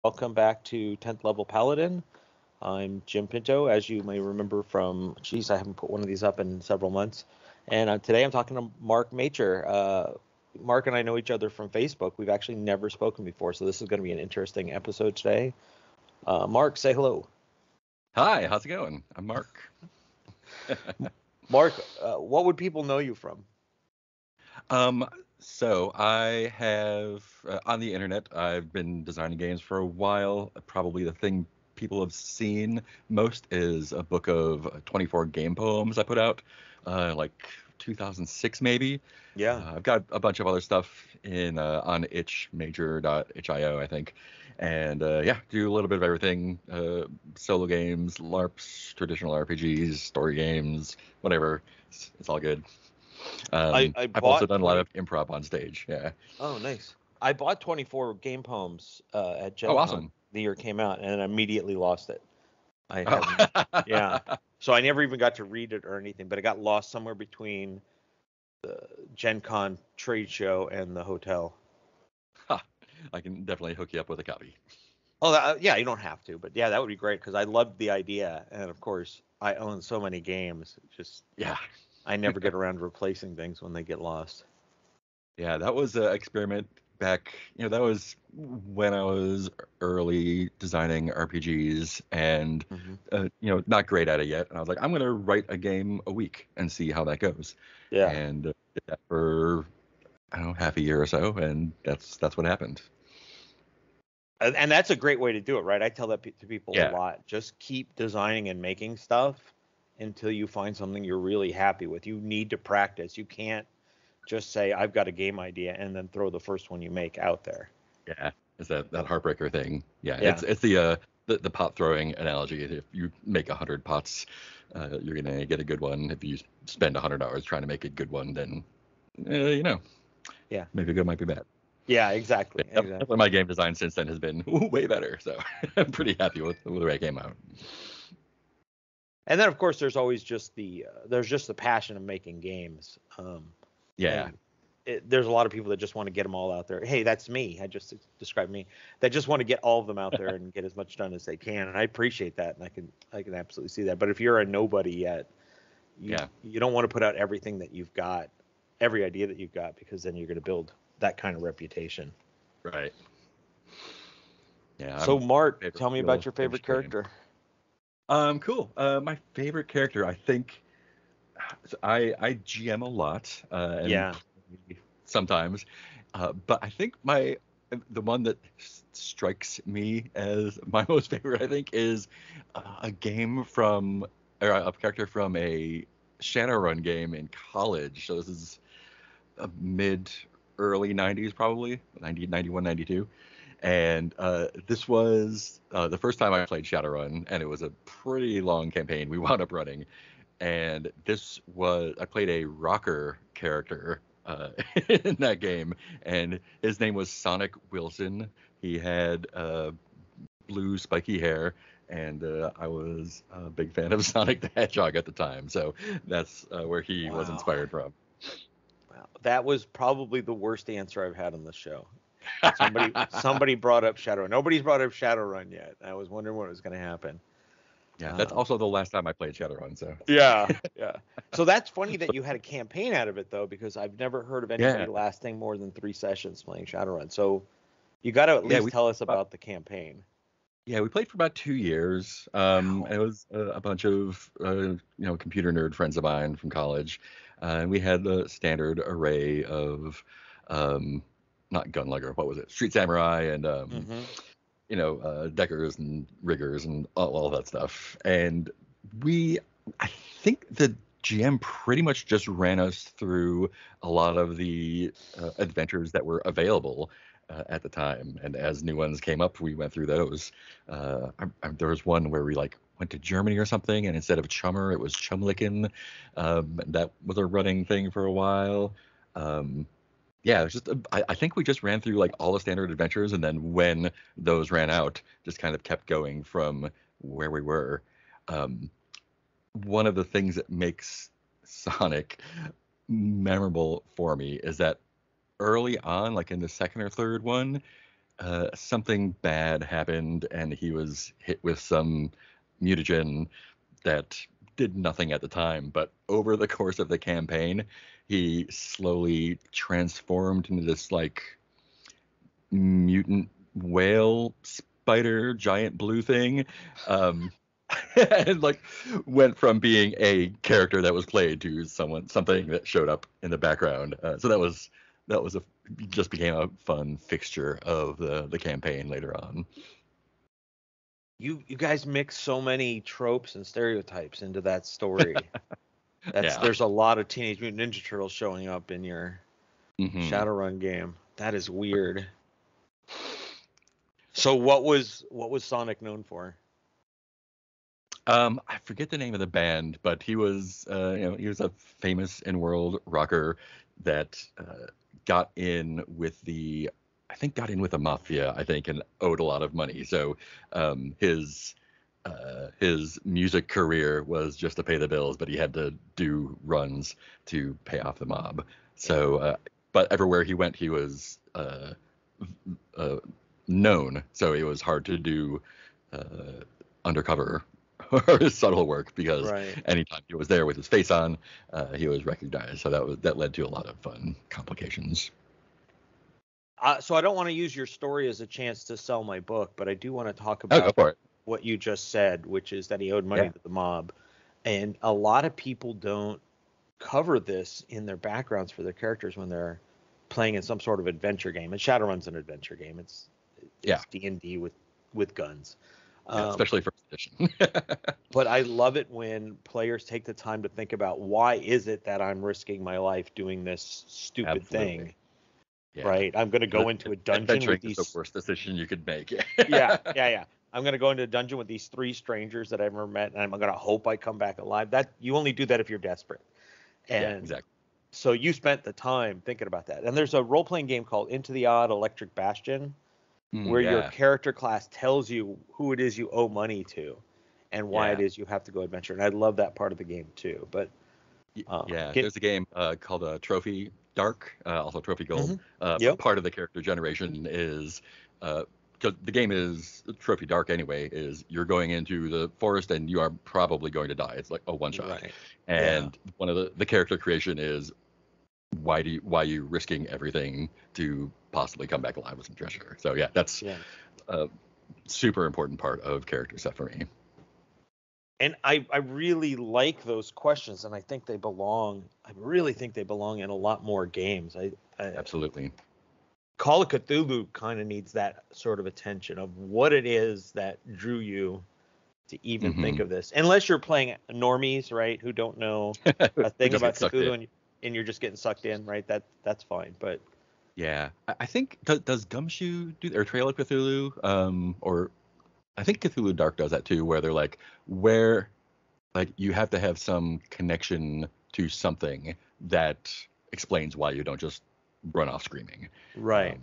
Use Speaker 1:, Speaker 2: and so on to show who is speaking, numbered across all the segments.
Speaker 1: Welcome back to 10th Level Paladin. I'm Jim Pinto, as you may remember from, I haven't put one of these up in several months. And today I'm talking to Marc Majcher. Marc and I know each other from Facebook. We've actually never spoken before, so this is going to be an interesting episode today. Marc, say hello.
Speaker 2: Hi, how's it going? I'm Marc.
Speaker 1: Marc, what would people know you from?
Speaker 2: So I have on the internet, I've been designing games for a while. Probably the thing people have seen most is a book of 24 game poems I put out, like 2006 maybe.
Speaker 1: Yeah.
Speaker 2: I've got a bunch of other stuff in on Majcher.io, I think. And do a little bit of everything. Solo games, LARPs, traditional RPGs, story games, whatever. It's all good. I've also done a lot of improv on stage. Yeah.
Speaker 1: Oh, nice. I bought 24 game poems at Gen Con
Speaker 2: awesome.
Speaker 1: the year it came out, and I immediately lost it. Yeah. So I never even got to read it or anything, but it got lost somewhere between the Gen Con trade show and the hotel.
Speaker 2: I can definitely hook you up with a copy.
Speaker 1: Oh, yeah, you don't have to, but yeah, that would be great because I loved the idea, and of course, I own so many games. I never get around to replacing things when they get lost.
Speaker 2: Yeah, that was an experiment back. That was when I was early designing RPGs, and not great at it yet. And I was like, I'm gonna write a game a week and see how that goes.
Speaker 1: Yeah.
Speaker 2: And did that for half a year or so, and that's what happened.
Speaker 1: And that's a great way to do it, right? I tell that to people a lot. Just keep designing and making stuff until you find something you're really happy with. You need to practice. You can't just say, I've got a game idea, and then throw the first one you make out there.
Speaker 2: Yeah, it's that heartbreaker thing. Yeah. It's the pot throwing analogy. If you make 100 pots, you're gonna get a good one. If you spend $100 trying to make a good one, then maybe good might be bad.
Speaker 1: Yeah, exactly.
Speaker 2: Definitely my game design since then has been way better. So I'm pretty happy with the way it came out.
Speaker 1: And then, of course, there's always just the passion of making games. There's a lot of people that just want to get them all out there. Hey, that's me. I just described me. That just want to get all of them out there and get as much done as they can. And I appreciate that, and I can absolutely see that. But if you're a nobody yet, you don't want to put out everything that you've got, every idea that you've got, because then you're going to build that kind of reputation.
Speaker 2: Right. Yeah.
Speaker 1: So, Marc, tell me about your favorite character.
Speaker 2: Cool. My favorite character, I think. So I GM a lot. Sometimes, but I think the one that strikes me as my most favorite, I think, is a character from a Shadowrun game in college. So this is early 90s, probably 90, 91, 92. And this was the first time I played Shadowrun, and it was a pretty long campaign we wound up running. And I played a rocker character in that game, and his name was Sonic Wilson. He had blue spiky hair, and I was a big fan of Sonic the Hedgehog at the time. So that's where he was inspired from.
Speaker 1: Wow, that was probably the worst answer I've had on the show. Somebody brought up Shadowrun. Nobody's brought up Shadowrun yet. I was wondering what was going to happen.
Speaker 2: Yeah, that's also the last time I played Shadowrun. So
Speaker 1: yeah. So that's funny that you had a campaign out of it, though, because I've never heard of anybody lasting more than 3 sessions playing Shadowrun. So you got to at least tell us about the campaign.
Speaker 2: Yeah, we played for about 2 years. It was a bunch of computer nerd friends of mine from college, and we had the standard array of not Gunlugger, what was it? Street Samurai and deckers and riggers and all that stuff. And I think the GM pretty much just ran us through a lot of the adventures that were available at the time. And as new ones came up, we went through those. There was one where we went to Germany or something, and instead of Chummer, it was Chumlicken. That was a running thing for a while. It was just I think we just ran through all the standard adventures, and then when those ran out, just kind of kept going from where we were. One of the things that makes Sonic memorable for me is that early on, in the second or third one, something bad happened and he was hit with some mutagen that did nothing at the time, but over the course of the campaign, he slowly transformed into this like mutant whale spider giant blue thing. And like went from being a character that was played to something that showed up in the background. So that was a just became a fun fixture of the campaign later on.
Speaker 1: You guys mix so many tropes and stereotypes into that story.
Speaker 2: Yeah.
Speaker 1: There's a lot of Teenage Mutant Ninja Turtles showing up in your Shadowrun game. That is weird. So what was Sonic known for?
Speaker 2: I forget the name of the band, but he was he was a famous in-world rocker that got in with the mafia, I think, and owed a lot of money. So his music career was just to pay the bills, but he had to do runs to pay off the mob. So, but everywhere he went, he was known. So it was hard to do undercover or subtle work because anytime he was there with his face on, he was recognized. So that led to a lot of fun complications.
Speaker 1: So I don't want to use your story as a chance to sell my book, but I do want to talk
Speaker 2: go
Speaker 1: about
Speaker 2: for it.
Speaker 1: What you just said, which is that he owed money to the mob. And a lot of people don't cover this in their backgrounds for their characters when they're playing in some sort of adventure game. And Shadowrun's an adventure game. It's D&D with guns.
Speaker 2: Especially first edition.
Speaker 1: But I love it when players take the time to think about, why is it that I'm risking my life doing this stupid thing? Yeah. Right? I'm going to go into a dungeon with these.
Speaker 2: Is the worst decision you could make.
Speaker 1: Yeah. I'm going to go into a dungeon with these 3 strangers that I've never met, and I'm going to hope I come back alive. That you only do that if you're desperate. And
Speaker 2: exactly.
Speaker 1: So you spent the time thinking about that. And there's a role-playing game called Into the Odd Electric Bastion, where your character class tells you who it is you owe money to and why it is you have to go adventure. And I love that part of the game too. But
Speaker 2: there's a game called Trophy Dark, also Trophy Gold. Part of the character generation is because the game is Trophy Dark anyway, is you're going into the forest and you are probably going to die. It's like a one shot. And one of the character creation is why are you risking everything to possibly come back alive with some treasure? So that's a super important part of character stuff for me.
Speaker 1: And I really like those questions, and I think they belong. I really think they belong in a lot more games.
Speaker 2: Absolutely.
Speaker 1: Call of Cthulhu kind of needs that sort of attention of what it is that drew you to even think of this. Unless you're playing normies, right, who don't know a thing about Cthulhu and you're just getting sucked in, right? That's fine. But
Speaker 2: yeah, I think does Gumshoe do or Trail of Cthulhu, or I think Cthulhu Dark does that too, where they're like, where like you have to have some connection to something that explains why you don't just run off screaming.
Speaker 1: Right.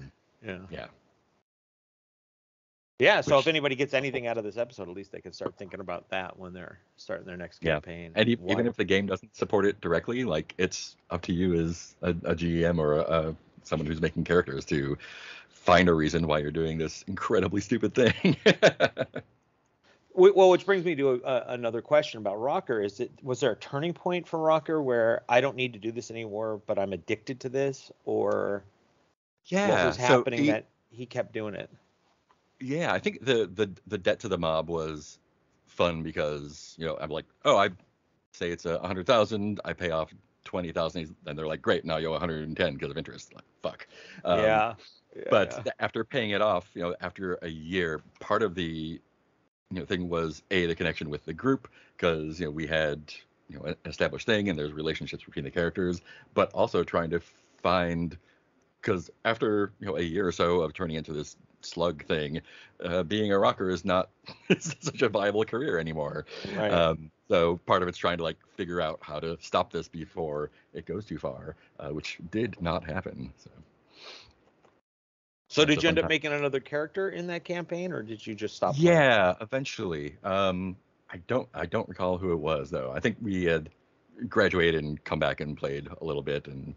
Speaker 1: Yeah. So if anybody gets anything out of this episode, at least they can start thinking about that when they're starting their next campaign.
Speaker 2: And even if the game doesn't support it directly, like it's up to you as a GM or someone who's making characters to find a reason why you're doing this incredibly stupid thing.
Speaker 1: Well, which brings me to another question about Rocker. Was there a turning point for Rocker where I don't need to do this anymore, but I'm addicted to this, or what was happening that he kept doing it?
Speaker 2: Yeah, I think the debt to the mob was fun because I'm like, I say it's 100,000, I pay off 20,000, and they're like, great, now you owe 110 because of interest. Like, fuck. But after paying it off, after a year, part of the thing was the connection with the group, because we had an established thing and there's relationships between the characters, but also trying to find, because after a year or so of turning into this slug thing, being a rocker is not such a viable career anymore. Right. So part of it's trying to like figure out how to stop this before it goes too far, which did not happen.
Speaker 1: So did you end up making another character in that campaign, or did you just stop playing?
Speaker 2: Yeah, eventually. I don't recall who it was though. I think we had graduated and come back and played a little bit, and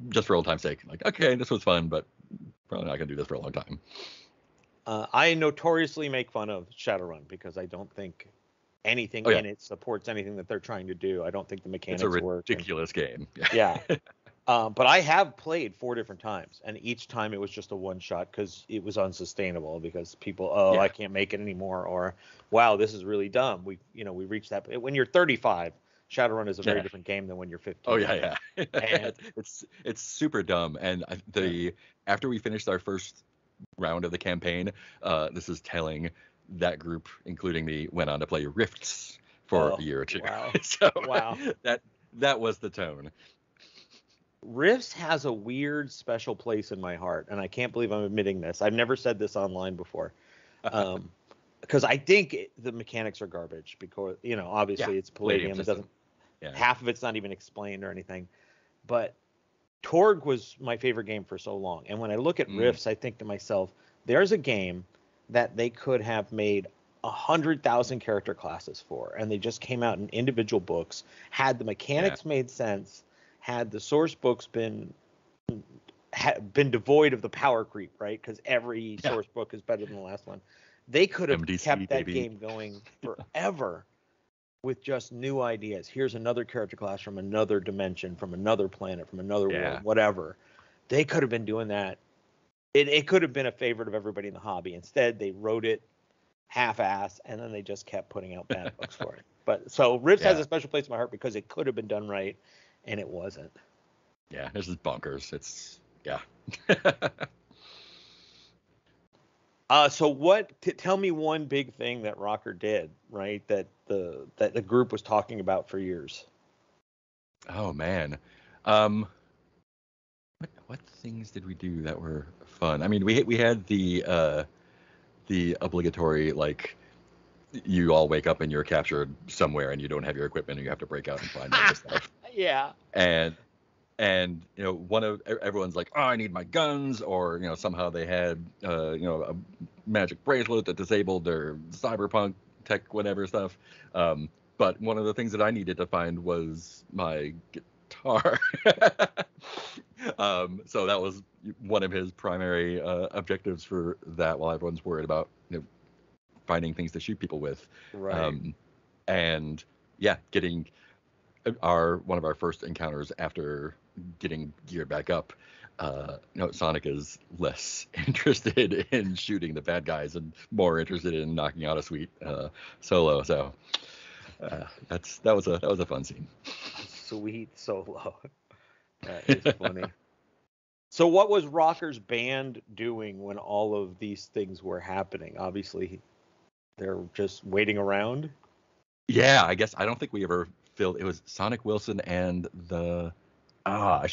Speaker 2: just for old time's sake, like, okay, this was fun, but probably not gonna do this for a long time.
Speaker 1: I notoriously make fun of Shadowrun because I don't think anything
Speaker 2: Oh yeah,
Speaker 1: in it supports anything that they're trying to do. I don't think the
Speaker 2: it's a
Speaker 1: mechanics work.
Speaker 2: ridiculous game.
Speaker 1: Yeah. But I have played 4 different times, and each time it was just a one shot because it was unsustainable because people, oh, I
Speaker 2: Yeah,
Speaker 1: can't make it anymore, or wow, this is really dumb. We reached that. When you're 35, Shadowrun is a very
Speaker 2: yeah.
Speaker 1: different game than when you're
Speaker 2: Oh
Speaker 1: 15.
Speaker 2: yeah, yeah.
Speaker 1: And
Speaker 2: It's super dumb. And
Speaker 1: yeah,
Speaker 2: after we finished our first round of the campaign, this is telling, that group, including me, went on to play Rifts for a
Speaker 1: oh
Speaker 2: year or two.
Speaker 1: wow,
Speaker 2: So
Speaker 1: wow.
Speaker 2: that that was the tone.
Speaker 1: Rifts has a weird special place in my heart, and I can't believe I'm admitting this. I've never said this online before. Um, because I think the mechanics are garbage because,
Speaker 2: Yeah,
Speaker 1: obviously it's
Speaker 2: Palladium
Speaker 1: Palladium. It doesn't,
Speaker 2: system. Yeah.
Speaker 1: half of it's not even explained or anything. But Torg was my favorite game for so long. And when I look at
Speaker 2: Mm,
Speaker 1: Rifts, I think to myself, there's a game that they could have made 100,000 character classes for, and they just came out in individual books. Had the
Speaker 2: yeah.
Speaker 1: mechanics made sense, had the source books been devoid of the power creep, right? Because every
Speaker 2: Yeah.
Speaker 1: source book is better than the last one. They could have
Speaker 2: MDC
Speaker 1: kept that
Speaker 2: baby.
Speaker 1: game going forever with just new ideas. Here's another character class from another dimension, from another planet, from another world,
Speaker 2: Yeah.
Speaker 1: whatever. They could have been doing that. It could have been a favorite of everybody in the hobby. Instead, they wrote it half-ass, and then they just kept putting out bad books for it. But so Rifts has
Speaker 2: Yeah.
Speaker 1: a special place in my heart because it could have been done right, and it wasn't.
Speaker 2: Yeah. This is bonkers. It's yeah.
Speaker 1: So tell me one big thing that Rocker did, right? That the group was talking about for years.
Speaker 2: Oh man. Um, what things did we do that were fun? I mean, we had the obligatory, like, you all wake up and you're captured somewhere and you don't have your equipment and you have to break out and find all this stuff.
Speaker 1: Yeah.
Speaker 2: And one of everyone's like, oh, I need my guns, or somehow they had a magic bracelet that disabled their cyberpunk tech whatever stuff. But one of the things that I needed to find was my guitar. So that was one of his primary objectives for that, while everyone's worried about finding things to shoot people with.
Speaker 1: Right.
Speaker 2: Um, and yeah, getting one of our first encounters after getting geared back up. Sonic is less interested in shooting the bad guys and more interested in knocking out a sweet solo. So that was a fun scene.
Speaker 1: Sweet solo. That is funny. So what was Rocker's band doing when all of these things were happening? Obviously, they're just waiting around.
Speaker 2: Yeah, I guess I don't think we ever filled. It was Sonic Wilson and the. I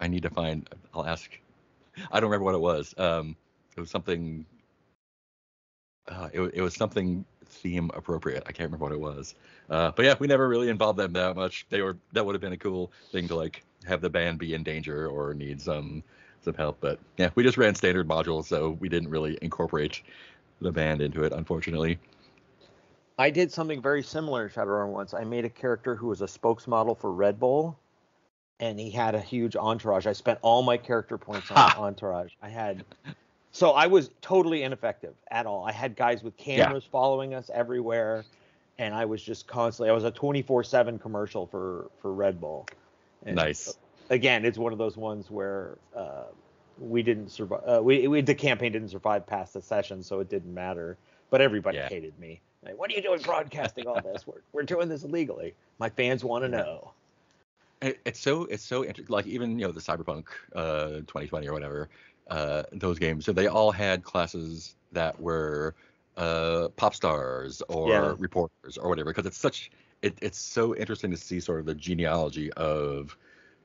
Speaker 2: need to find. I'll ask. I don't remember what it was. It was something. It was something theme appropriate. I can't remember what it was. But yeah, we never really involved them that much. That would have been a cool thing to, like, have the band be in danger or need some help. But yeah, we just ran standard modules, so we didn't really incorporate the band into it, unfortunately.
Speaker 1: I did something very similar in Shadowrun once. I made a character who was a spokesmodel for Red Bull, and he had a huge entourage. I spent all my character points on
Speaker 2: Ha!
Speaker 1: entourage. So I was totally ineffective at all. I had guys with
Speaker 2: Yeah,
Speaker 1: cameras following us everywhere, and I was just constantly. I was a 24/7 commercial for Red Bull, and
Speaker 2: nice.
Speaker 1: again, it's one of those ones where we didn't survive. The campaign didn't survive past the session, so it didn't matter. But everybody
Speaker 2: Yeah,
Speaker 1: hated me. Like, what are you doing broadcasting all this? We're doing this illegally. My fans want to
Speaker 2: yeah.
Speaker 1: know.
Speaker 2: It's so interesting. Like, even the Cyberpunk 2020 or whatever, those games. So they all had classes that were pop stars
Speaker 1: Yeah.
Speaker 2: or reporters or whatever, because it's so interesting to see sort of the genealogy of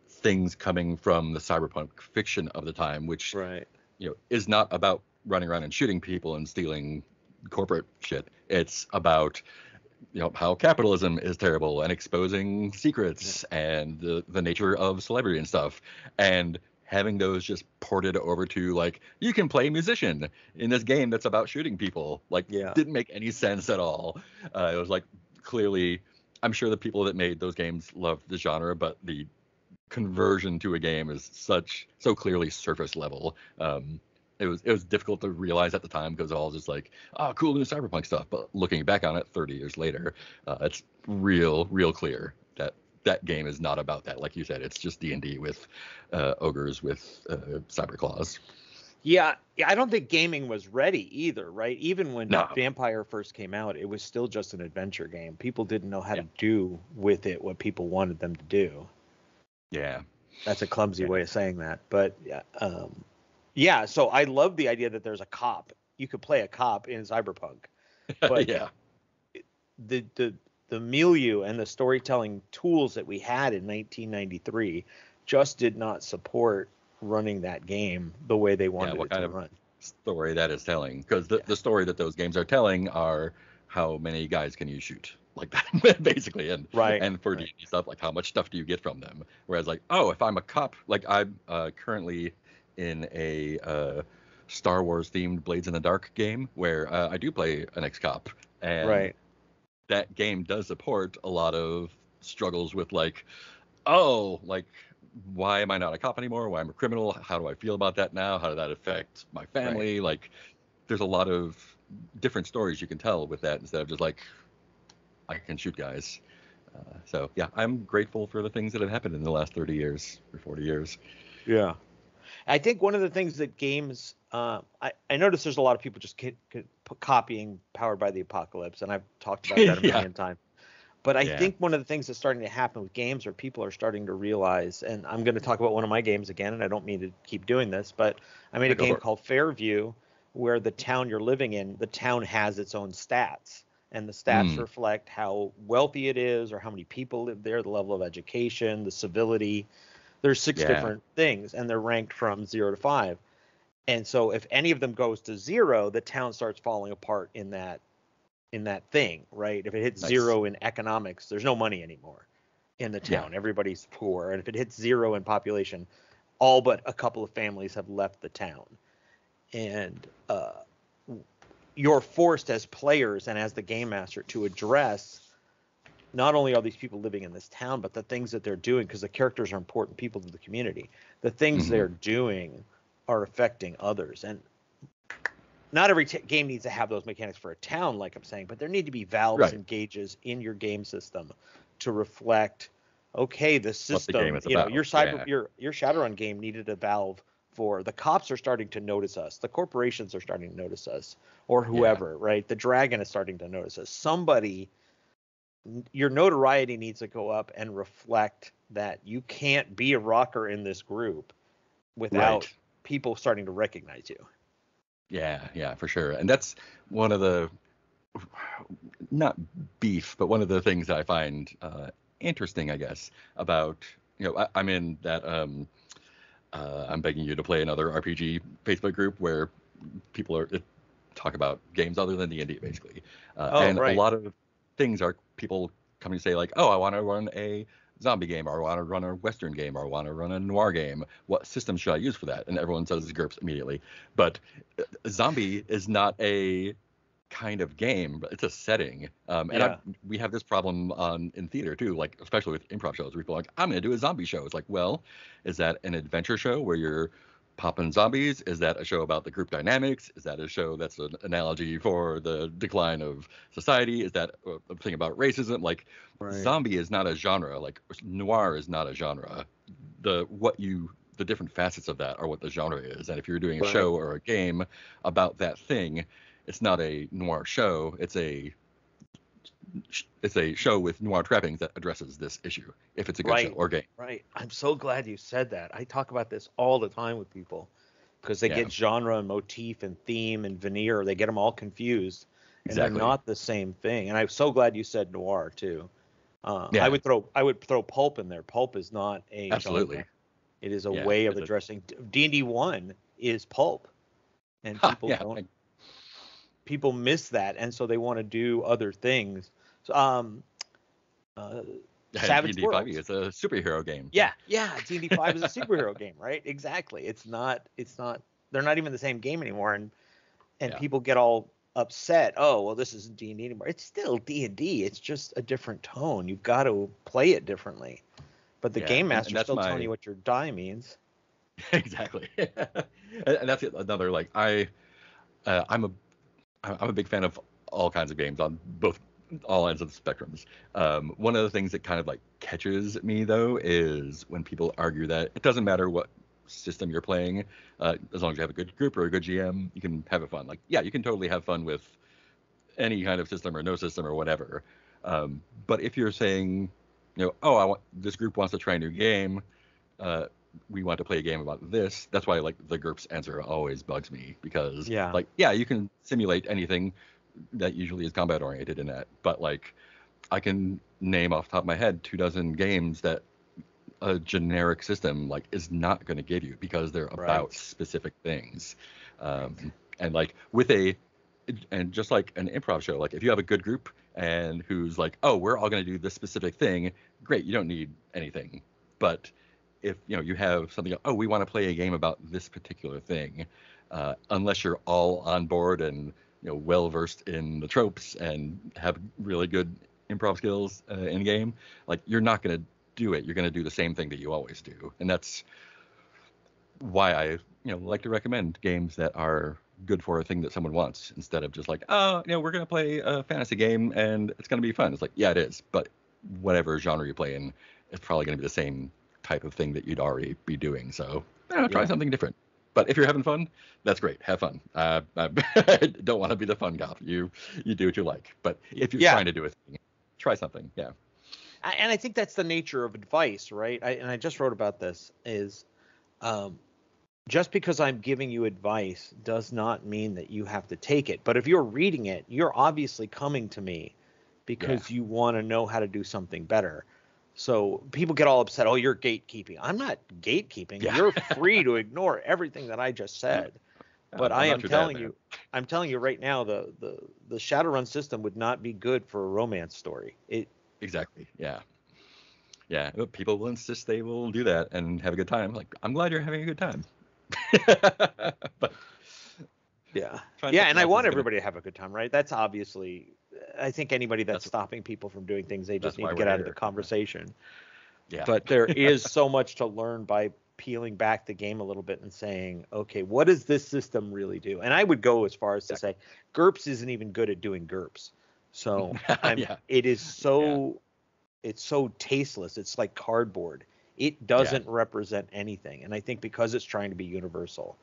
Speaker 2: things coming from the cyberpunk fiction of the time, which
Speaker 1: Right.
Speaker 2: is not about running around and shooting people and stealing corporate shit. It's about how capitalism is terrible and exposing
Speaker 1: Yeah.
Speaker 2: secrets and the nature of celebrity and stuff, and having those just ported over to, like, you can play musician in this game that's about shooting people, like,
Speaker 1: Yeah.
Speaker 2: didn't make any sense at all. It was like, clearly, I'm sure the people that made those games loved the genre, but the conversion to a game is so clearly surface level. It was difficult to realize at the time because all just like, oh, cool new cyberpunk stuff. But looking back on it 30 years later, it's real clear that that game is not about that. Like you said, it's just D&D with ogres with cyber claws.
Speaker 1: Yeah, I don't think gaming was ready either, right? Even when
Speaker 2: No.
Speaker 1: Vampire first came out, it was still just an adventure game. People didn't know how to do with it what people wanted them to do.
Speaker 2: Yeah.
Speaker 1: That's a clumsy way of saying that, but yeah. So I love the idea that there's a cop. You could play a cop in Cyberpunk, but
Speaker 2: Yeah.
Speaker 1: The milieu and the storytelling tools that we had in 1993 just did not support running that game the way they wanted it to run.
Speaker 2: Story that is telling, because the story that those games are telling are how many guys can you shoot, like that basically, and for D&D stuff, like how much stuff do you get from them, whereas like, oh, if I'm a cop, like I'm currently in a Star Wars themed Blades in the Dark game where I do play an ex-cop, and that game does support a lot of struggles with like, oh, like, why am I not a cop anymore? Why I'm a criminal? How do I feel about that now? How did that affect my family? Like, there's a lot of different stories you can tell with that instead of just like, I can shoot guys. So yeah, I'm grateful for the things that have happened in the last 30 years or 40 years.
Speaker 1: Yeah. I think one of the things that games, I notice there's a lot of people just copying Powered by the Apocalypse, and I've talked about that a million times. But I think one of the things that's starting to happen with games are people are starting to realize, and I'm going to talk about one of my games again, and I don't mean to keep doing this, but I made a game called Fairview where the town you're living in, the town has its own stats, and the stats reflect how wealthy it is or how many people live there, the level of education, the civility. There's 6 different things, and they're ranked from 0 to 5. And so if any of them goes to 0, the town starts falling apart in that thing, right? If it hits 0 in economics, there's no money anymore in the town. Everybody's poor. And if it hits 0 in population, all but a couple of families have left the town. And you're forced as players and as the game master to address not only are these people living in this town, but the things that they're doing, because the characters are important people to the community. The things they're doing are affecting others. And not every game needs to have those mechanics for a town, like I'm saying, but there need to be valves and gauges in your game system to reflect, okay, the system, your Shadowrun game needed a valve for the cops are starting to notice us, the corporations are starting to notice us, or whoever, right? The dragon is starting to notice us. Somebody, your notoriety needs to go up and reflect that you can't be a rocker in this group without people starting to recognize you.
Speaker 2: Yeah, for sure. And that's one of the, not beef, but one of the things that I find interesting, I guess, about, I'm in that, I'm begging you to play another RPG Facebook group where people are talk about games other than D&D, basically. A lot of things are people coming to say like, oh, I want to run a zombie game, or I want to run a Western game, or I want to run a noir game. What system should I use for that? And everyone says GURPS immediately. But zombie is not a kind of game, but it's a setting. We have this problem in theater too, like especially with improv shows. Where people are like, I'm going to do a zombie show. It's like, well, is that an adventure show where you're popping zombies? Is that a show about the group dynamics? Is that a show that's an analogy for the decline of society? Is that a thing about racism? Like, zombie is not a genre. Like, noir is not a genre. The different facets of that are what the genre is. And if you're doing a show or a game about that thing, it's not a noir show. It's a show with noir trappings that addresses this issue, if it's a good show or game.
Speaker 1: Right. I'm so glad you said that. I talk about this all the time with people because they get genre and motif and theme and veneer. They get them all confused. And they're not the same thing. And I'm so glad you said noir too. I would throw pulp in there. Pulp is not a genre. It is a way of addressing. D&D 1 is pulp. And people people miss that, and so they want to do other things. So, Savage
Speaker 2: D&D 5 is a superhero game.
Speaker 1: Yeah, D&D 5 is a superhero game, right? Exactly. It's not. They're not even the same game anymore, and people get all upset. Oh, well, this isn't D&D anymore. It's still D&D. It's just a different tone. You've got to play it differently. but the
Speaker 2: Yeah,
Speaker 1: game
Speaker 2: and
Speaker 1: master's
Speaker 2: that's
Speaker 1: still telling
Speaker 2: my
Speaker 1: you what your die means.
Speaker 2: exactly. And that's another like I'm a I'm a big fan of all kinds of games on both all ends of the spectrums. One of the things that kind of like catches me though is when people argue that it doesn't matter what system you're playing, as long as you have a good group or a good GM, you can have it fun. Like, yeah, you can totally have fun with any kind of system or no system or whatever. But if you're saying, oh, this group wants to try a new game, uh, we want to play a game about this. That's why like the GURPS answer always bugs me because
Speaker 1: Yeah.
Speaker 2: like yeah, you can simulate anything that usually is combat oriented in that, but like I can name off the top of my head 24 games that a generic system like is not going to give you because they're about
Speaker 1: Right.
Speaker 2: specific things.
Speaker 1: Right.
Speaker 2: And like and just like an improv show, like if you have a good group and who's like, oh, we're all going to do this specific thing, great, you don't need anything. But if you have something, oh, we want to play a game about this particular thing, unless you're all on board and well versed in the tropes and have really good improv skills in game, like you're not going to do it. You're going to do the same thing that you always do, and that's why I like to recommend games that are good for a thing that someone wants instead of just like, oh, we're going to play a fantasy game and it's going to be fun. It's like, yeah, it is, but whatever genre you play in, it's probably going to be the same type of thing that you'd already be doing. So try
Speaker 1: Yeah.
Speaker 2: something different. But if you're having fun, that's great. Have fun. I don't want to be the fun cop. You do what you like. But if you're
Speaker 1: Yeah.
Speaker 2: trying to do a thing, try something. Yeah.
Speaker 1: And I think that's the nature of advice, right? I just wrote about this is just because I'm giving you advice does not mean that you have to take it. But if you're reading it, you're obviously coming to me because you want to know how to do something better. So people get all upset. Oh, you're gatekeeping. I'm not gatekeeping.
Speaker 2: Yeah.
Speaker 1: You're free to ignore everything that I just said. But I
Speaker 2: I'm
Speaker 1: am
Speaker 2: not your dad,
Speaker 1: telling
Speaker 2: man.
Speaker 1: you, right now, the Shadowrun system would not be good for a romance story.
Speaker 2: Exactly. Yeah. Yeah. But people will insist they will do that and have a good time. Like, I'm glad you're having a good time. But
Speaker 1: Yeah.
Speaker 2: trying
Speaker 1: Yeah, and
Speaker 2: something
Speaker 1: I
Speaker 2: else
Speaker 1: want
Speaker 2: is gonna.
Speaker 1: everybody to have a good time, right? That's obviously, I think anybody that's
Speaker 2: That's
Speaker 1: stopping people from doing things, they just
Speaker 2: that's
Speaker 1: need
Speaker 2: why
Speaker 1: to
Speaker 2: we're
Speaker 1: get out of the
Speaker 2: here.
Speaker 1: conversation.
Speaker 2: Yeah.
Speaker 1: But there is so much to learn by peeling back the game a little bit and saying, okay, what does this system really do? And I would go as far as to say, GURPS isn't even good at doing GURPS. So
Speaker 2: Yeah.
Speaker 1: it is
Speaker 2: Yeah.
Speaker 1: it's so tasteless. It's like cardboard. It
Speaker 2: Yeah.
Speaker 1: doesn't represent anything. And I think because it's trying to be universal,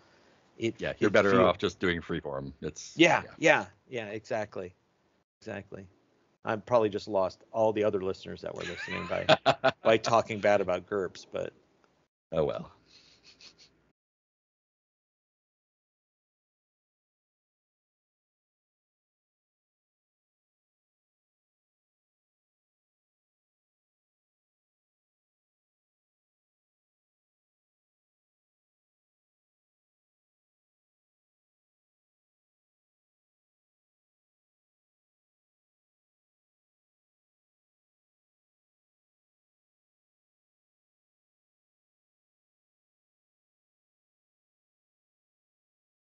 Speaker 2: Yeah. You're
Speaker 1: it
Speaker 2: better
Speaker 1: feels.
Speaker 2: off just doing freeform. It's
Speaker 1: Yeah,
Speaker 2: yeah.
Speaker 1: yeah, exactly. Exactly. I've probably just lost all the other listeners that were listening by talking bad about GURPS, but
Speaker 2: Oh well.